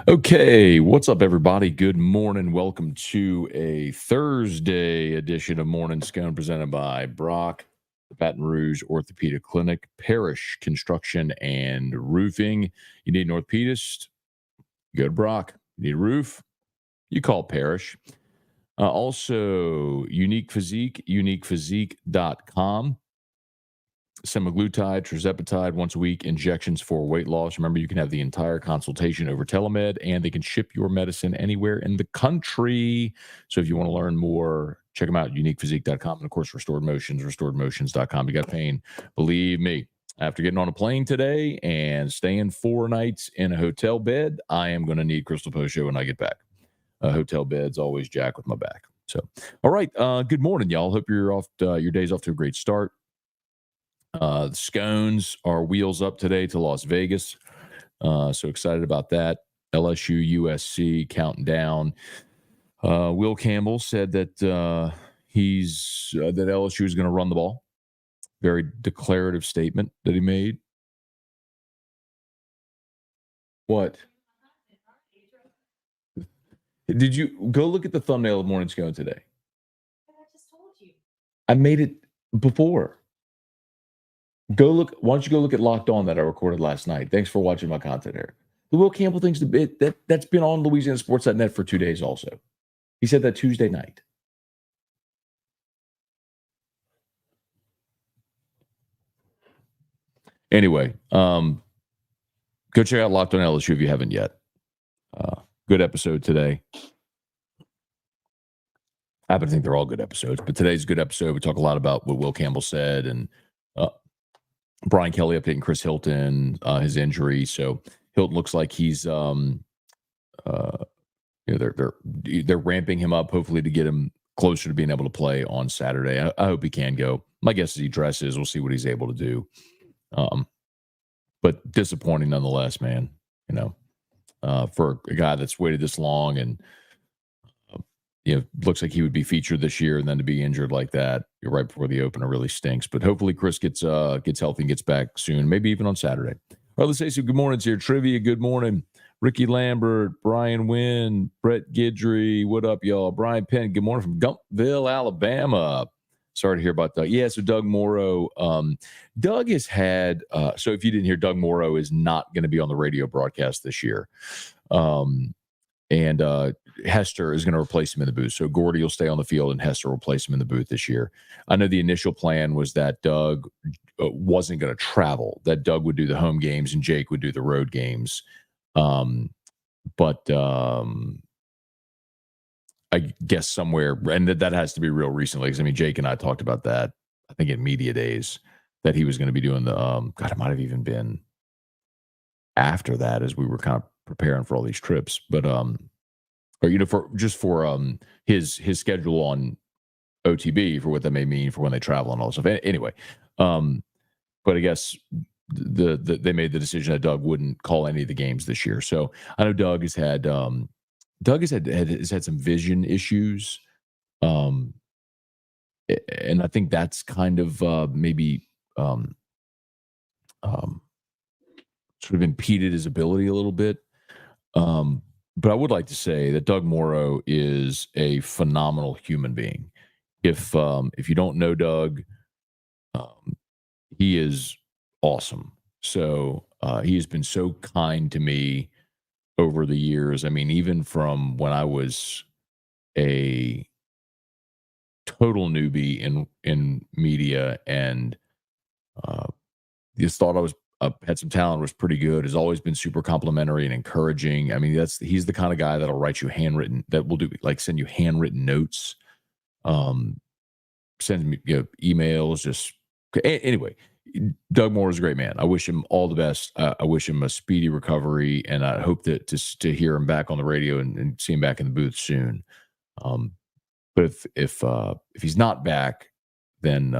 Okay, what's up, everybody? Good morning. Welcome to a Thursday edition of Morning Scone presented by Brock, the Baton Rouge Orthopedic Clinic, Parish Construction and Roofing. You need an orthopedist? Go to Brock. You need a roof? You call Parish. Also, Unique Physique, uniquephysique.com. Semaglutide, tirzepatide, once a week, injections for weight loss. Remember, you can have the entire consultation over telemed, and they can ship your medicine anywhere in the country. So if you want to learn more, check them out, uniquephysique.com. And of course, Restored Motions, restoredmotions.com. You got pain. Believe me, after getting on a plane today and staying 4 nights in a hotel bed, I am going to need Crystal Post Show when I get back. Hotel beds always jack with my back. So, all right. Good morning, y'all. Hope you're off. Your day's off to a great start. The Scones are wheels up today to Las Vegas. So excited about that. LSU, USC counting down. Will Campbell said that that LSU is going to run the ball. Very declarative statement that he made. What? Did you go look at the thumbnail of Morning Scone today? I just told you. I made it before. Go look. Why don't you go look at Locked On that I recorded last night? Thanks for watching my content, Eric. The Will Campbell thing's the bit that's been on LouisianaSports.net for 2 days also. He said that Tuesday night. Anyway, go check out Locked On LSU if you haven't yet. Good episode today. I happen to think they're all good episodes, but today's a good episode. We talk a lot about what Will Campbell said and Brian Kelly updating Chris Hilton, his injury. So Hilton looks like he's, they're ramping him up, hopefully to get him closer to being able to play on Saturday. I hope he can go. My guess is he dresses. We'll see what he's able to do. But disappointing nonetheless, man. For a guy that's waited this long and looks like he would be featured this year, and then to be injured like that, you're right before the opener, really stinks. But hopefully Chris gets healthy and gets back soon, maybe even on Saturday. All right, let's say some good mornings here. Trivia, good morning. Ricky Lambert, Brian Wynn, Brett Gidry, what up, y'all? Brian Penn, good morning from Gumpville, Alabama. Sorry to hear about Doug. Yeah, so Doug Morrow. Doug has had, so if you didn't hear, Doug Morrow is not going to be on the radio broadcast this year. And Hester is going to replace him in the booth. So Gordy will stay on the field and Hester will replace him in the booth this year. I know the initial plan was that Doug wasn't going to travel, that Doug would do the home games and Jake would do the road games. But I guess somewhere, and that has to be real recently, because I mean, Jake and I talked about that, I think in media days, that he was going to be doing the, God, it might have even been after that as we were kind of preparing for all these trips, but for his schedule on OTB, for what that may mean for when they travel and all this stuff. Anyway, but I guess they made the decision that Doug wouldn't call any of the games this year. So I know Doug has had some vision issues, and I think that's kind of maybe sort of impeded his ability a little bit. But I would like to say that Doug Morrow is a phenomenal human being. If you don't know Doug, he is awesome. So he has been so kind to me over the years. I mean, even from when I was a total newbie in media and just thought I was had some talent, was pretty good, has always been super complimentary and encouraging. I mean, he's the kind of guy that'll write you send you handwritten notes, send me emails. Anyway, Doug Moore is a great man. I wish him all the best. I wish him a speedy recovery, and I hope that to hear him back on the radio and see him back in the booth soon. But if he's not back, then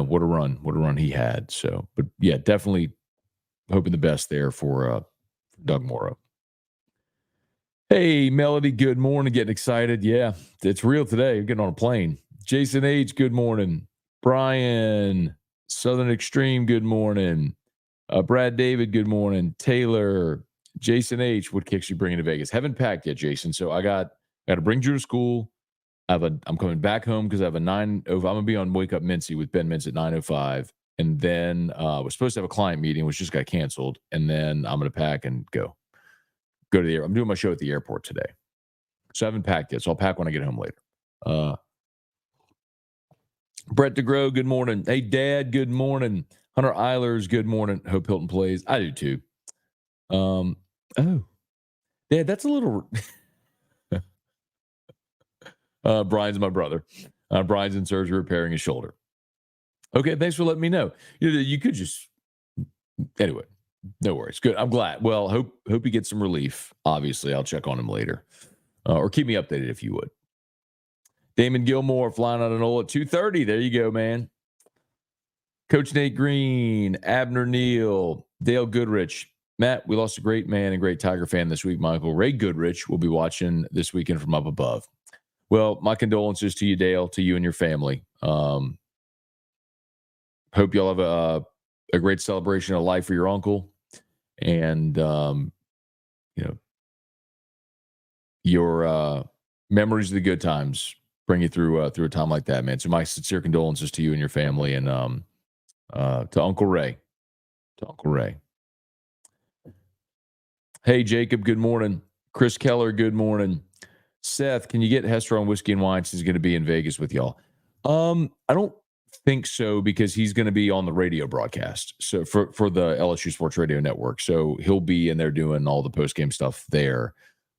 what a run he had. So, but yeah, definitely hoping the best there for Doug Morrow. Hey, Melody, good morning. Getting excited. Yeah, it's real today. I'm getting on a plane. Jason H., good morning. Brian, Southern Extreme, good morning. Brad David, good morning. Taylor, Jason H, what kicks you bringing to Vegas? Haven't packed yet, Jason. So I got to bring Drew to school. I'm coming back home because I have a 9:05. I'm gonna be on Wake Up Mincy with Ben Mintz at 9:05, and then we're supposed to have a client meeting, which just got canceled. And then I'm gonna pack and go to the air. I'm doing my show at the airport today, so I haven't packed yet. So I'll pack when I get home later. Brett DeGrow, good morning. Hey, Dad, good morning. Hunter Eilers, good morning. Hope Hilton plays. I do too. Oh, Dad, that's a little. Brian's my brother. Brian's in surgery repairing his shoulder. Okay, thanks for letting me know. You could just anyway. No worries. Good. I'm glad. Well, hope he gets some relief. Obviously, I'll check on him later, or keep me updated if you would. Damon Gilmore flying on an Ola at 2:30. There you go, man. Coach Nate Green, Abner Neal, Dale Goodrich. Matt, we lost a great man and great Tiger fan this week, Michael. Ray Goodrich will be watching this weekend from up above. Well, my condolences to you, Dale, to you and your family. Hope y'all have a great celebration of life for your uncle. And, your memories of the good times bring you through a time like that, man. So my sincere condolences to you and your family, and to Uncle Ray. Hey, Jacob, good morning. Chris Keller, good morning. Seth, can you get Hester on Whiskey and Wine? He's going to be in Vegas with y'all. I don't think so, because he's going to be on the radio broadcast. So for the LSU Sports Radio Network. So he'll be in there doing all the post-game stuff there.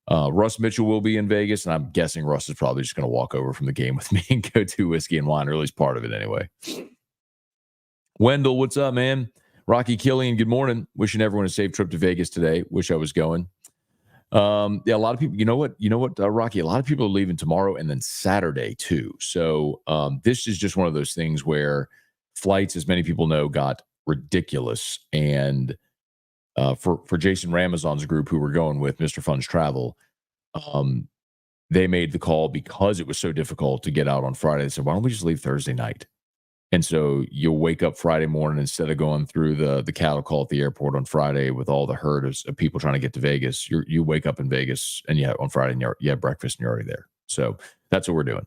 Russ Mitchell will be in Vegas, and I'm guessing Russ is probably just going to walk over from the game with me and go to Whiskey and Wine, or at least part of it anyway. Wendell, what's up, man? Rocky Killian, good morning. Wishing everyone a safe trip to Vegas today. Wish I was going. A lot of people, you know what, Rocky, a lot of people are leaving tomorrow and then Saturday too. So this is just one of those things where flights, as many people know, got ridiculous. And for Jason Ramazan's group, who we're going with, Mr. Fun's Travel, they made the call because it was so difficult to get out on Friday. They said, why don't we just leave Thursday night? And so you'll wake up Friday morning, instead of going through the cattle call at the airport on Friday with all the herd of people trying to get to Vegas. You wake up in Vegas, and on Friday, and you have breakfast and you're already there. So that's what we're doing.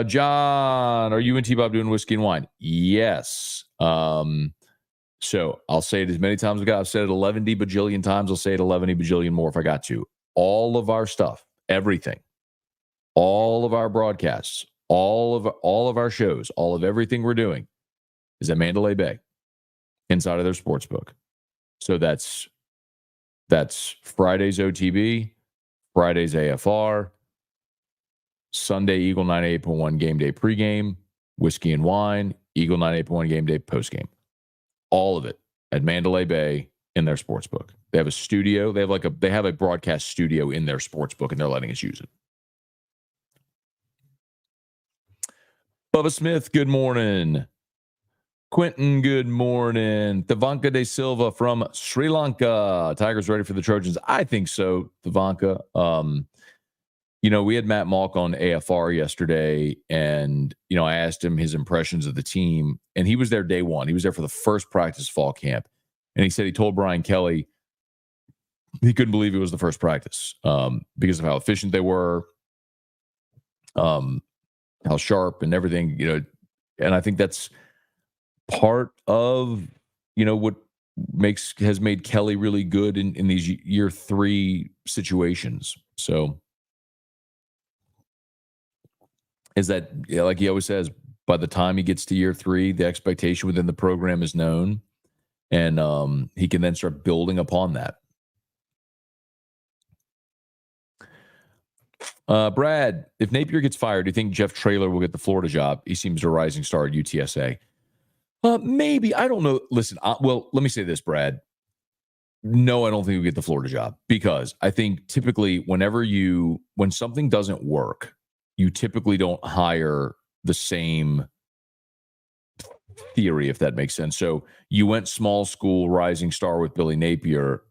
John, are you and T-Bob doing Whiskey and Wine? Yes. So I'll say it as many times as I've said it 11 bajillion times. I'll say it 11 bajillion more if I got to. All of our stuff, everything, all of our broadcasts, all of our shows, all of everything we're doing is at Mandalay Bay, inside of their sports book. So that's Friday's OTB, Friday's AFR, Sunday Eagle 98.1 game day pregame, Whiskey and Wine, Eagle 98.1 game day postgame. All of it at Mandalay Bay in their sports book. They have a studio. They have a broadcast studio in their sports book, and they're letting us use it. Bubba Smith, good morning. Quentin, good morning. Tavanka De Silva from Sri Lanka. Tigers ready for the Trojans? I think so, Tavanka. We had Matt Malk on AFR yesterday, and, I asked him his impressions of the team, and he was there day one. He was there for the first practice fall camp, and he said he told Brian Kelly he couldn't believe it was the first practice because of how efficient they were, how sharp and everything, and I think that's part of, what has made Kelly really good in these year three situations. So is that, like he always says, by the time he gets to year three, the expectation within the program is known, and he can then start building upon that. Brad, if Napier gets fired, do you think Jeff Traylor will get the Florida job? He seems a rising star at UTSA. Maybe. I don't know. Listen, well, let me say this, Brad. No, I don't think he'll get the Florida job, because I think typically when something doesn't work, you typically don't hire the same theory, if that makes sense. So you went small school, rising star with Billy Napier.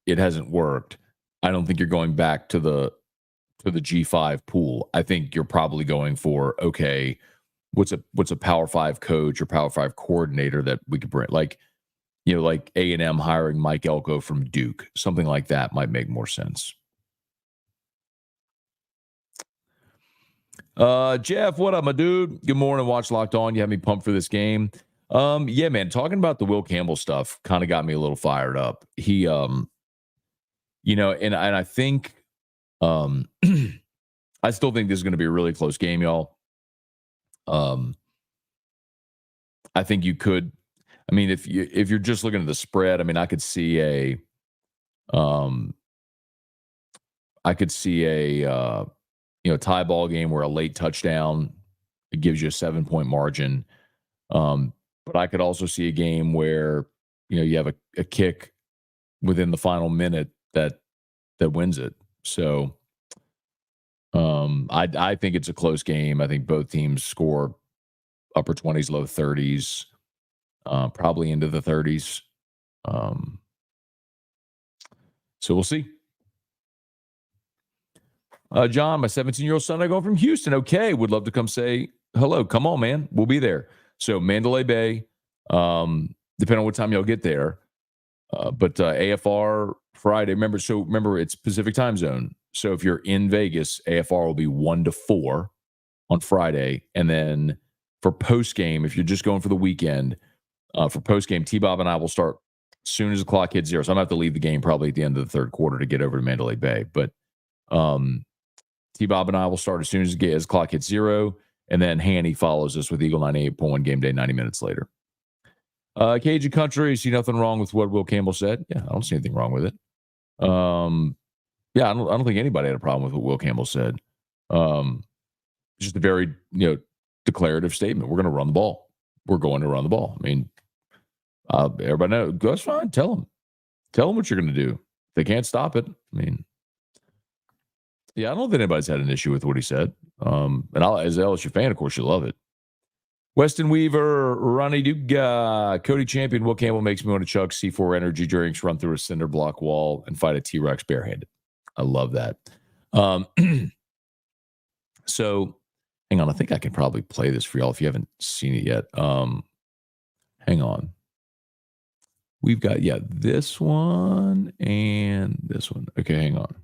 It hasn't worked. I don't think you're going back to the G5 pool. I think you're probably going for, okay, what's a Power 5 coach or Power 5 coordinator that we could bring? Like, like A&M hiring Mike Elko from Duke, something like that might make more sense. Jeff, what up, my dude? Good morning. Watch Locked On. You have me pumped for this game. Yeah, man. Talking about the Will Campbell stuff kind of got me a little fired up. He, and I think, I still think this is going to be a really close game, y'all. I think you could. I mean, if you're just looking at the spread, I mean, I could see a tie ball game where a late touchdown it gives you a 7-point margin. But I could also see a game where you have a kick within the final minute that wins it. So I think it's a close game. I think both teams score upper 20s, low 30s, probably into the 30s. So we'll see. John, my 17-year-old son, I go from Houston. Okay, would love to come say hello. Come on, man. We'll be there. So Mandalay Bay, depending on what time y'all get there. But AFR Friday, remember it's Pacific time zone. So if you're in Vegas, AFR will be 1 to 4 on Friday. And then for post game, if you're just going for the weekend, for post game, T-Bob and I will start as soon as the clock hits 0. So I'm going to have to leave the game probably at the end of the third quarter to get over to Mandalay Bay. But T-Bob and I will start as soon as the clock hits 0. And then Hanny follows us with Eagle 98.1 game day 90 minutes later. Cajun Country, see nothing wrong with what Will Campbell said. Yeah, I don't see anything wrong with it. Yeah, I don't think anybody had a problem with what Will Campbell said. Just a very declarative statement. We're going to run the ball. We're going to run the ball. I mean, everybody knows. That's fine. Tell them what you're going to do. If they can't stop it. I mean, yeah, I don't think anybody's had an issue with what he said. And as an LSU fan, of course, you love it. Weston Weaver, Ronnie Duga, Cody Champion, Will Campbell makes me want to chug C4 energy drinks, run through a cinder block wall, and fight a T-Rex barehanded. I love that. So, hang on. I think I can probably play this for y'all if you haven't seen it yet. Hang on. We've got, this one and this one. Okay, hang on.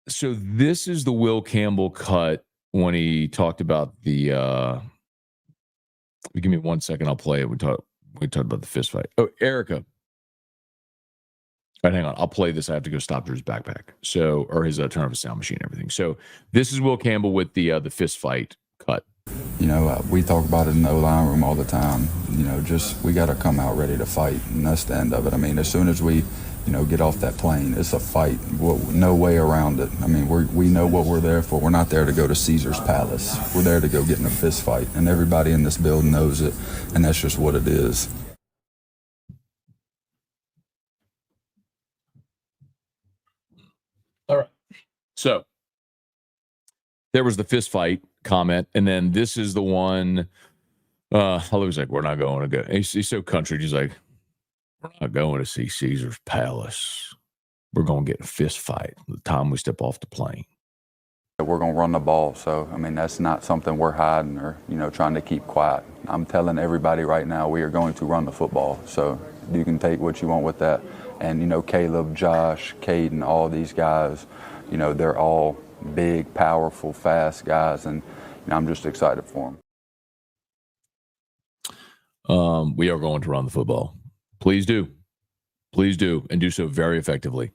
So this is the Will Campbell cut when he talked about the give me 1 second, I'll play it. We talked about the fist fight. Oh, Erica. All right, hang on. I'll play this. I have to go stop Drew's backpack. So, or his turn off his sound machine and everything. So this is Will Campbell with the fist fight cut. We talk about it in the O-line room all the time. We got to come out ready to fight, and that's the end of it. I mean, as soon as we get off that plane, it's a fight. No way around it. I mean, we know what we're there for. We're not there to go to Caesar's Palace. We're there to go get in a fist fight, and everybody in this building knows it, and that's just what it is. All right. So there was the fist fight comment, and then this is the one. Hollywood's like, we're not going to go. He's so country. He's like, we're not going to see Caesar's Palace. We're going to get a fist fight the time we step off the plane. We're going to run the ball. So, I mean, that's not something we're hiding or, trying to keep quiet. I'm telling everybody right now, we are going to run the football. So you can take what you want with that. And, Caleb, Josh, Caden, all these guys, they're all big, powerful, fast guys. And I'm just excited for them. We are going to run the football. Please do. Please do. And do so very effectively.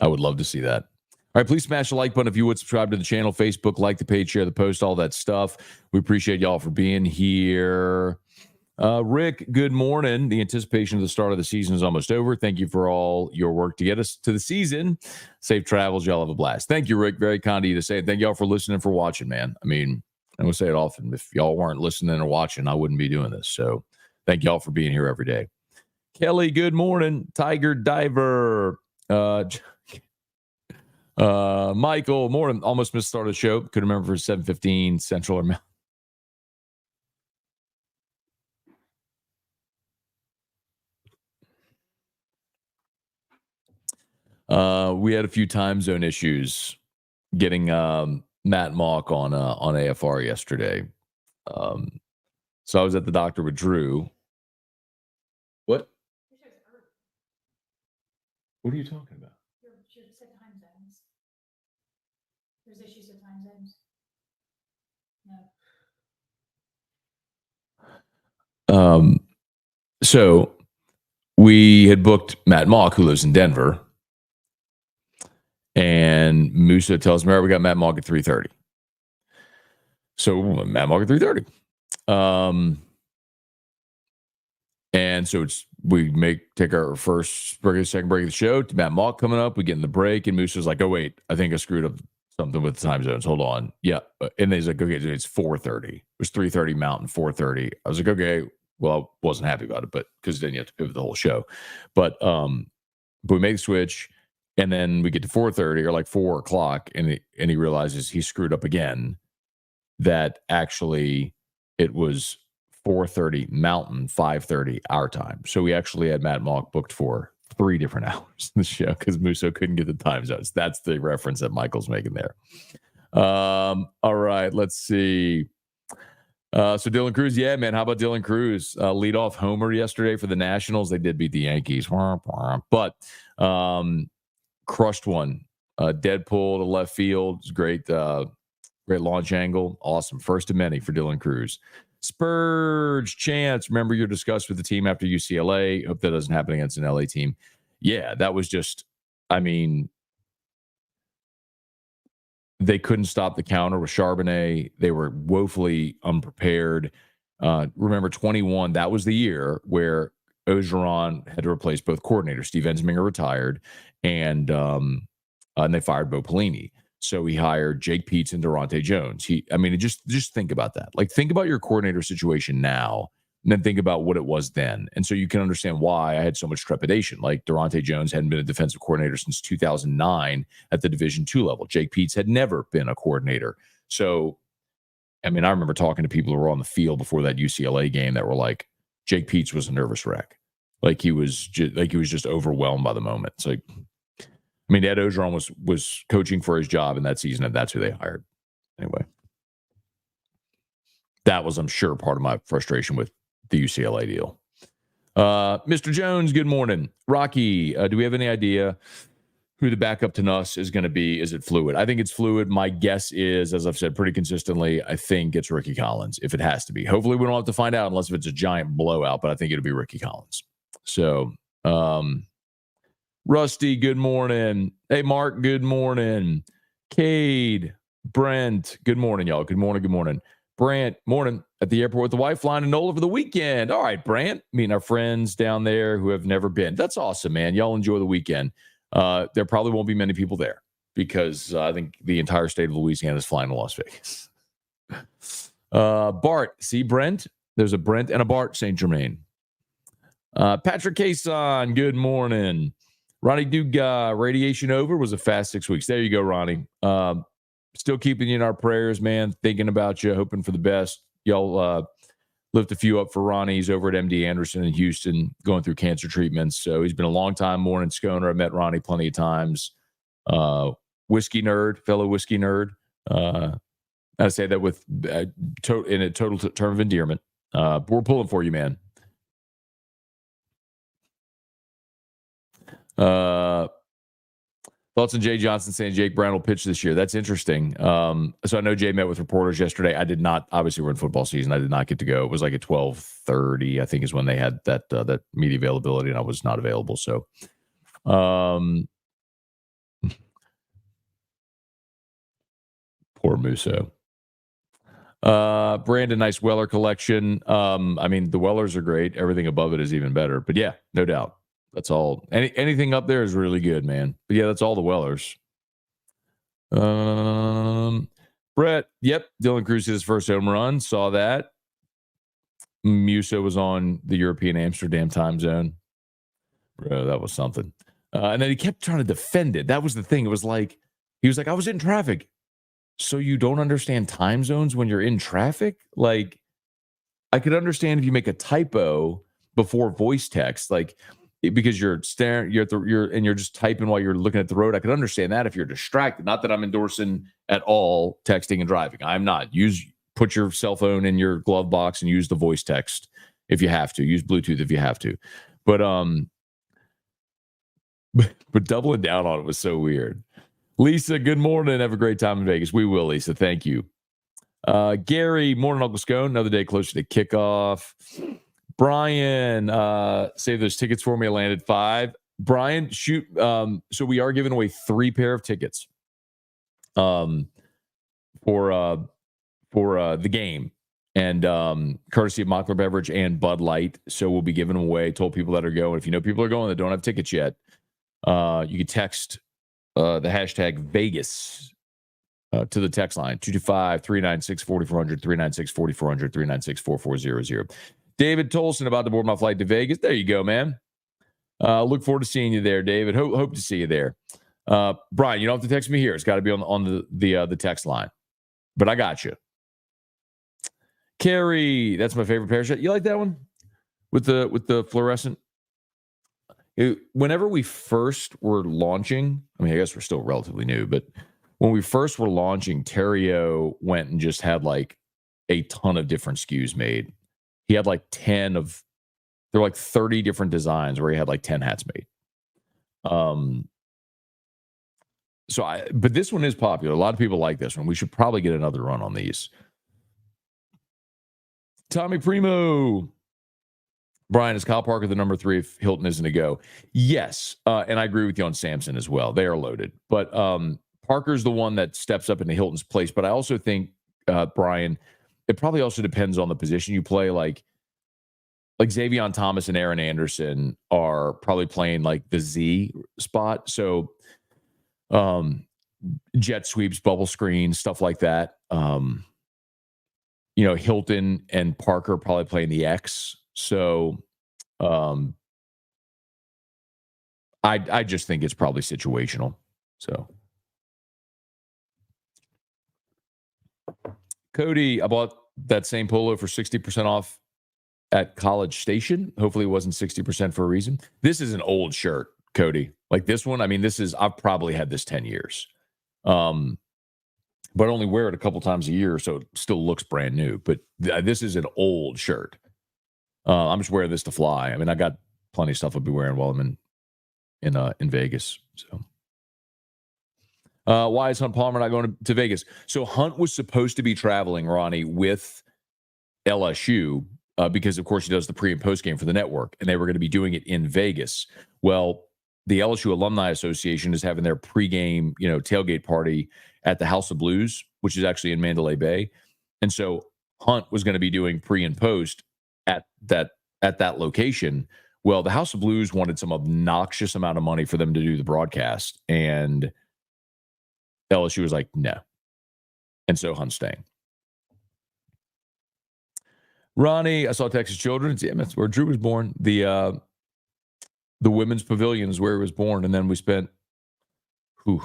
I would love to see that. All right, please smash the like button if you would. Subscribe to the channel, Facebook, like the page, share the post, all that stuff. We appreciate y'all for being here. Rick, good morning. The anticipation of the start of the season is almost over. Thank you for all your work to get us to the season. Safe travels. Y'all have a blast. Thank you, Rick. Very kind of you to say it. Thank y'all for listening and for watching, man. I mean, I'm going to say it often. If y'all weren't listening or watching, I wouldn't be doing this. So thank y'all for being here every day. Kelly, good morning. Tiger Diver. Michael, morning. Almost missed the start of the show. Could remember for 7:15 Central or we had a few time zone issues getting Matt Mock on AFR yesterday. So I was at the doctor with Drew, What are you talking about? You should have said time zones. There's issues with time zones. No. So we had booked Matt Mock, who lives in Denver, and Musa tells me, all right, we got Matt Mock at 3:30. So Matt Mock at 3:30. And so we take our first break, second break of the show. Matt Mock coming up. We get in the break, and Musa's like, "Oh wait, I think I screwed up something with the time zones. Hold on, yeah." And he's like, "Okay, it's 4:30. It was 3:30 Mountain, 4:30." I was like, "Okay." Well, I wasn't happy about it, but because then you have to pivot the whole show. But we make the switch, and then we get to 4:30 or like 4 o'clock, and he realizes he screwed up again. That actually it was 4:30 Mountain, 5:30 our time. So we actually had Matt Mock booked for 3 different hours in the show because Musso couldn't get the time zones. That's the reference that Michael's making there. All right, let's see. So Dylan Cruz, yeah, man. How about Dylan Cruz? Leadoff homer yesterday for the Nationals. They did beat the Yankees, but crushed one. Deadpool to left field. It's great. Great launch angle. Awesome. First of many for Dylan Cruz. Spurge chance. Remember your discuss with the team after UCLA. Hope that doesn't happen against an LA team. Yeah, that was just, I mean, they couldn't stop the counter with Charbonnet. They were woefully unprepared. Remember 21, that was the year where Ogeron had to replace both coordinators. Steve Ensminger retired, and they fired Bo Pelini. So he hired Jake Peets and Durante Jones. Just think about that. Like, think about your coordinator situation now, and then think about what it was then. And so you can understand why I had so much trepidation. Like, Durante Jones hadn't been a defensive coordinator since 2009 at the Division II level. Jake Peets had never been a coordinator. So, I mean, I remember talking to people who were on the field before that UCLA game that were like, Jake Peets was a nervous wreck. Like, he was just overwhelmed by the moment. It's like, I mean, Ed Ogeron was coaching for his job in that season, and that's who they hired. Anyway, that was, I'm sure, part of my frustration with the UCLA deal. Mr. Jones, good morning. Rocky, do we have any idea who the backup to Nuss is going to be? Is it fluid? I think it's fluid. My guess is, as I've said pretty consistently, I think it's Ricky Collins, if it has to be. Hopefully we don't have to find out unless if it's a giant blowout, but I think it'll be Ricky Collins. So, Rusty, good morning. Hey, Mark, good morning. Cade, Brent, good morning, y'all. Good morning, good morning. Brant, morning. At the airport with the wife, flying to NOLA for the weekend. All right, Brant, meeting our friends down there who have never been. That's awesome, man. Y'all enjoy the weekend. There probably won't be many people there because I think the entire state of Louisiana is flying to Las Vegas. Bart, see Brent? There's a Brent and a Bart St. Germain. Patrick Cason, good morning. Ronnie Duga, radiation over, was a fast 6 weeks. There you go, Ronnie. Still keeping you in our prayers, man. Thinking about you, hoping for the best. Y'all lift a few up for Ronnie. He's over at MD Anderson in Houston going through cancer treatments. So he's been a long time morning Sconer. I've met Ronnie plenty of times. Whiskey nerd, fellow whiskey nerd. I say that with in a total term of endearment. We're pulling for you, man. Thoughts on Jay Johnson saying Jake Brown will pitch this year. That's interesting. So I know Jay met with reporters yesterday. I did not, obviously we're in football season. I did not get to go. It was like at 12:30, I think is when they had that media availability, and I was not available. So, poor Musso. Brandon, nice Weller collection. I mean, the Wellers are great. Everything above it is even better. But yeah, no doubt. That's all. Anything up there is really good, man. But yeah, that's all the Wellers. Brett, yep. Dylan Cruz hit his first home run. Saw that. Musso was on the European Amsterdam time zone. Bro, that was something. And then he kept trying to defend it. That was the thing. It was like, he was like, I was in traffic. So you don't understand time zones when you're in traffic? Like, I could understand if you make a typo before voice text, like, because you're staring, you're just typing while you're looking at the road. I could understand that if you're distracted. Not that I'm endorsing at all texting and driving. I'm not. Put your cell phone in your glove box and use the voice text if you have to. Use Bluetooth if you have to. But but doubling down on it was so weird. Lisa, good morning. Have a great time in Vegas. We will, Lisa. Thank you. Gary, morning, Uncle Scone. Another day closer to kickoff. Brian, save those tickets for me. I landed 5. Brian, shoot. So we are giving away 3 pair of tickets for the game, and courtesy of Mockler Beverage and Bud Light. So we'll be giving them away. Told people that are going. If you know people are going that don't have tickets yet, you can text the hashtag Vegas to the text line 225-396-4400, 396-4400, 396-4400. David Tolson about to board my flight to Vegas. There you go, man. Look forward to seeing you there, David. Hope to see you there. Brian, you don't have to text me here. It's got to be on the text line. But I got you. Carrie, that's my favorite pair shot. You like that one with the fluorescent? Whenever we first were launching, I mean, I guess we're still relatively new, but when we first were launching, Terrio went and just had like a ton of different SKUs made. He had like 10 of, there were like 30 different designs where he had like 10 hats made. But this one is popular. A lot of people like this one. We should probably get another run on these. Tommy Primo. Brian, is Kyle Parker the number 3 if Hilton isn't a go? Yes. And I agree with you on Samson as well. They are loaded. But Parker's the one that steps up into Hilton's place. But I also think, Brian, it probably also depends on the position you play. Like Xavier Thomas and Aaron Anderson are probably playing like the Z spot. So jet sweeps, bubble screens, stuff like that. Hilton and Parker probably playing the X. So I just think it's probably situational. So Cody, I bought that same polo for 60% off at College Station. Hopefully it wasn't 60% for a reason. This is an old shirt, Cody. Like this one, I mean, I've probably had this 10 years. But only wear it a couple times a year, so it still looks brand new. But this is an old shirt. I'm just wearing this to fly. I mean, I got plenty of stuff I'll be wearing while I'm in Vegas. So why is Hunt Palmer not going to Vegas? So Hunt was supposed to be traveling, Ronnie, with LSU because, of course, he does the pre and post game for the network, and they were going to be doing it in Vegas. Well, the LSU Alumni Association is having their pregame, tailgate party at the House of Blues, which is actually in Mandalay Bay, and so Hunt was going to be doing pre and post at that location. Well, the House of Blues wanted some obnoxious amount of money for them to do the broadcast, and LSU was like, no. And so Hunt's staying. Ronnie, I saw Texas Children's. Yeah, that's where Drew was born. The women's pavilion is where he was born. And then we spent, he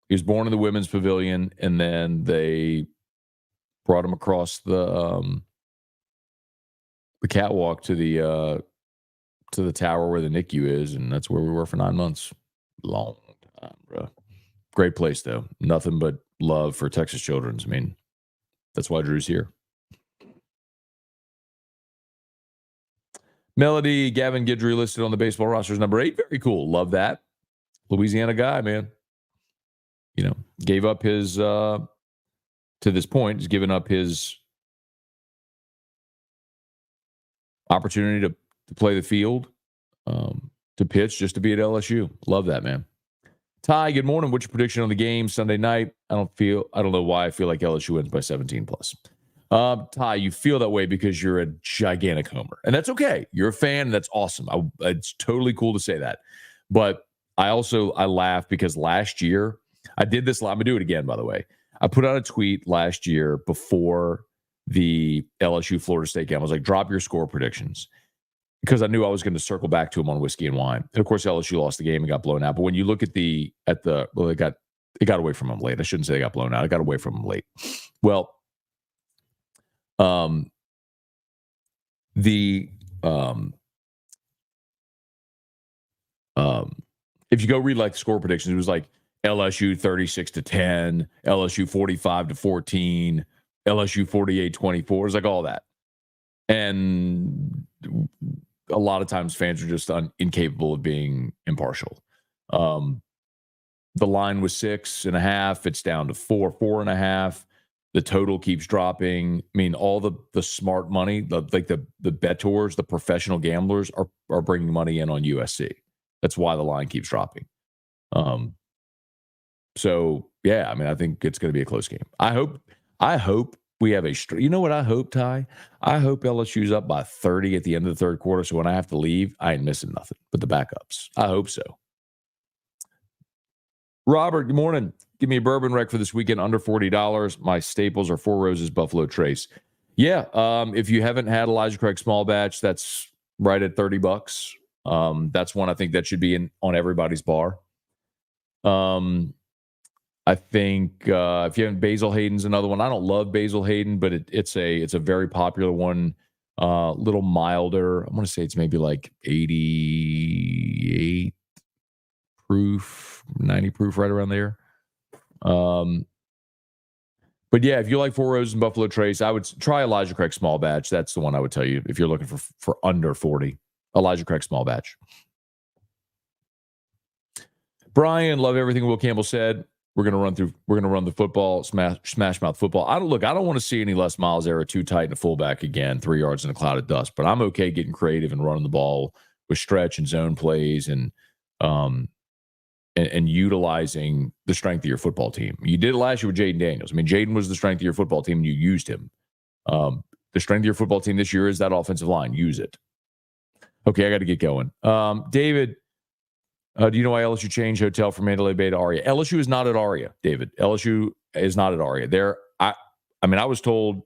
was born in the women's pavilion, and then they brought him across the catwalk to the tower where the NICU is, and that's where we were for 9 months. Long time, bro. Great place, though. Nothing but love for Texas Children's. I mean, that's why Drew's here. Melody, Gavin Guidry listed on the baseball roster as number 8. Very cool. Love that. Louisiana guy, man. Gave up his, to this point, he's given up his opportunity to play the field, to pitch, just to be at LSU. Love that, man. Ty, good morning. What's your prediction on the game Sunday night? I don't know why I feel like LSU wins by 17 plus. Ty, you feel that way because you're a gigantic homer, and that's okay. You're a fan, and that's awesome. It's totally cool to say that. But I laugh because last year I did this. I'm going to do it again, by the way. I put out a tweet last year before the LSU Florida State game. I was like, drop your score predictions, because I knew I was going to circle back to them on Whiskey and Wine. And of course, LSU lost the game and got blown out. But when you look at it got away from them late. I shouldn't say they got blown out. It got away from them late. Well, if you go read like the score predictions, it was like LSU 36-10, LSU 45-14, LSU 48-24. It's like all that. And a lot of times fans are just incapable of being impartial. The line was 6.5. It's down to 4.5. The total keeps dropping. I mean, all the smart money, the bettors, the professional gamblers are bringing money in on USC. That's why the line keeps dropping. So yeah, I mean, I think it's going to be a close game. I hope we have you know what I hope, Ty? I hope LSU's up by 30 at the end of the third quarter. So when I have to leave, I ain't missing nothing but the backups. I hope so. Robert, good morning. Give me a bourbon rec for this weekend under $40. My staples are Four Roses, Buffalo Trace. Yeah, if you haven't had Elijah Craig small batch, that's right at $30. That's one I think that should be on everybody's bar. I think if you haven't, Basil Hayden's another one. I don't love Basil Hayden, but it's a very popular one. Little milder. I want to say it's maybe like 88 proof, 90 proof, right around there. But yeah, if you like Four Roses and Buffalo Trace, I would try Elijah Craig small batch. That's the one I would tell you if you're looking for under 40. Elijah Craig small batch. Brian, love everything Will Campbell said. We're gonna run the football, smash mouth football. I don't want to see any Les Miles era too tight in a fullback again, 3 yards in a cloud of dust. But I'm okay getting creative and running the ball with stretch and zone plays and utilizing the strength of your football team. You did it last year with Jaden Daniels. I mean, Jaden was the strength of your football team, and you used him. The strength of your football team this year is that offensive line. Use it. Okay, I got to get going. David, do you know why LSU changed hotel from Mandalay Bay to Aria? LSU is not at Aria, David. LSU is not at Aria. I was told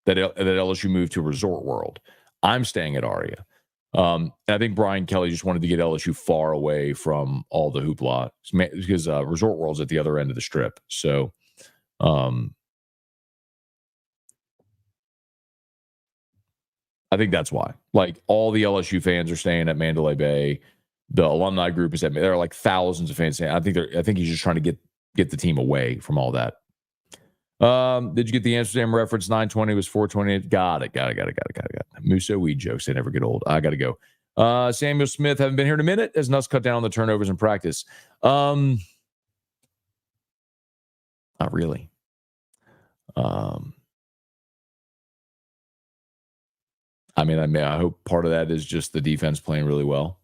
that LSU moved to Resort World. I'm staying at Aria. And I think Brian Kelly just wanted to get LSU far away from all the hoopla because Resort World's at the other end of the strip. So, I think that's why. Like, all the LSU fans are staying at Mandalay Bay. The alumni group is at. There are like thousands of fans. I think he's just trying to get the team away from all that. Did you get the Amsterdam reference? 920 was 428. Got it. Musso weed jokes. They never get old. I got to go. Samuel Smith, haven't been here in a minute. As Nuss cut down on the turnovers in practice. Not really. I hope part of that is just the defense playing really well.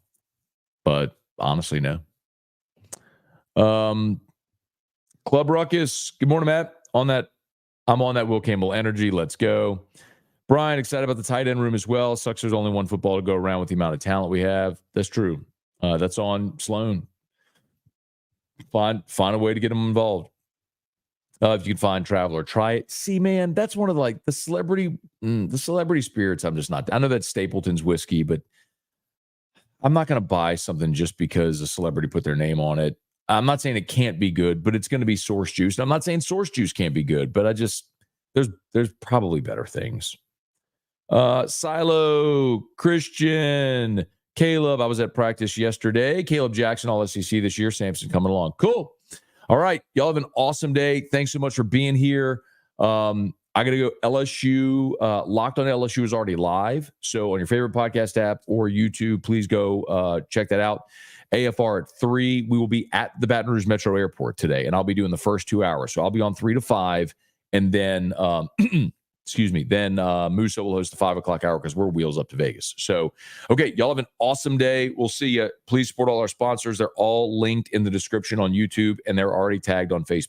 But honestly, no. Club Ruckus. Good morning, Matt. I'm on that Will Campbell energy. Let's go. Brian, excited about the tight end room as well. Sucks there's only one football to go around with the amount of talent we have. That's true. That's on Sloan. Find a way to get them involved. If you can find Traveler, try it. See, man, that's one of the celebrity spirits. I'm just not. I know that's Stapleton's whiskey, but I'm not going to buy something just because a celebrity put their name on it. I'm not saying it can't be good, but it's going to be Source Juice. I'm not saying Source Juice can't be good, but there's probably better things. Silo, Christian, Caleb. I was at practice yesterday. Caleb Jackson, all SEC this year. Sampson coming along. Cool. All right. Y'all have an awesome day. Thanks so much for being here. I got to go. LSU, Locked on LSU is already live. So on your favorite podcast app or YouTube, please go check that out. AFR at 3. We will be at the Baton Rouge Metro Airport today, and I'll be doing the first 2 hours. So I'll be on 3 to 5, and then, then Musso will host the 5 o'clock hour because we're wheels up to Vegas. So, okay, y'all have an awesome day. We'll see you. Please support all our sponsors. They're all linked in the description on YouTube, and they're already tagged on Facebook.